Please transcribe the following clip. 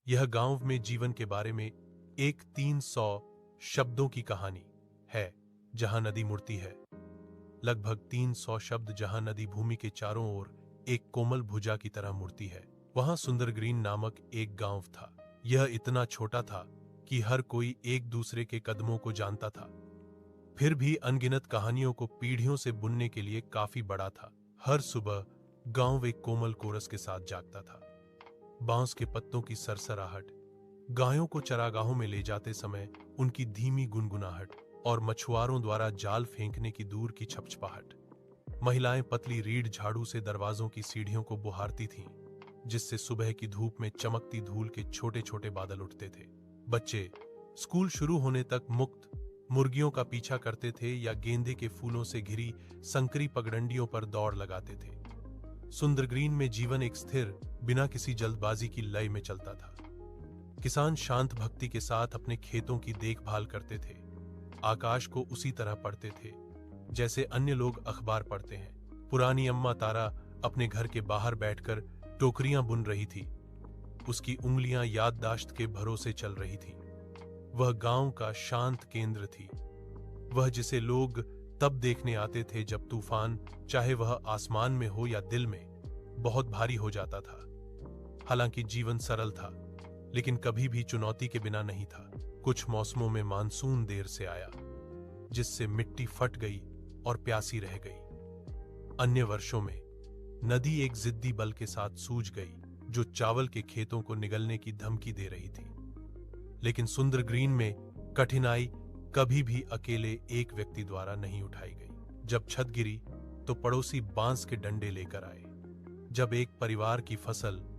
यह गांव में जीवन के बारे में एक 300 शब्दों की कहानी है जहां नदी मुड़ती है। लगभग 300 शब्द जहां नदी भूमि के चारों ओर एक कोमल भुजा की तरह मुड़ती है। वहां सुंदरग्रीन नामक एक गांव था। यह इतना छोटा था कि हर कोई एक दूसरे के कदमों को जानता था। फिर भी अनगिनत कहानियों को पीढ़ियों से बुनने के लिए काफी बड़ा था। हर सुबह गांव एक कोमल कोरस के साथ जागता था। बांस के पत्तों की सरसराहट, गायों को चरागाहों में ले जाते समय उनकी धीमी गुनगुनाहट और मछुआरों द्वारा जाल फेंकने की दूर की छपछपाहट। महिलाएं पतली रीढ़ झाड़ू से दरवाजों की सीढ़ियों को बुहारती थीं, जिससे सुबह की धूप में चमकती धूल के छोटे छोटे बादल उठते थे। बच्चे स्कूल शुरू होने तक मुक्त मुर्गियों का पीछा करते थे या गेंदे के फूलों से घिरी संकरी पगडंडियों पर दौड़ लगाते थे। सुंदरग्रीन में जीवन एक स्थिर, बिना किसी जल्दबाजी की लय में चलता था। किसान शांत भक्ति के साथ अपने खेतों की देखभाल करते थे। आकाश को उसी तरह पढ़ते थे जैसे अन्य लोग अखबार पढ़ते हैं। पुरानी अम्मा तारा अपने घर के बाहर बैठकर टोकरियां बुन रही थी। उसकी उंगलियां याददाश्त के भरोसे चल रही थीं। वह गांव का शांत केंद्र थी। वह जिसे लोग तब देखने आते थे जब तूफान, चाहे वह आसमान में हो या दिल में, बहुत भारी हो जाता था। हालांकि जीवन सरल था, लेकिन कभी भी चुनौती के बिना नहीं था। कुछ मौसमों में मानसून देर से आया, जिससे मिट्टी फट गई और प्यासी रह गई। अन्य वर्षों में नदी एक जिद्दी बल के साथ सूज गई, जो चावल के खेतों को निगलने की धमकी दे रही थी। लेकिन सुंदरग्रीन में कठिनाई कभी भी अकेले एक व्यक्ति द्वारा नहीं उठाई गई। जब छत गिरी तो पड़ोसी बांस के डंडे लेकर आए। जब एक परिवार की फसल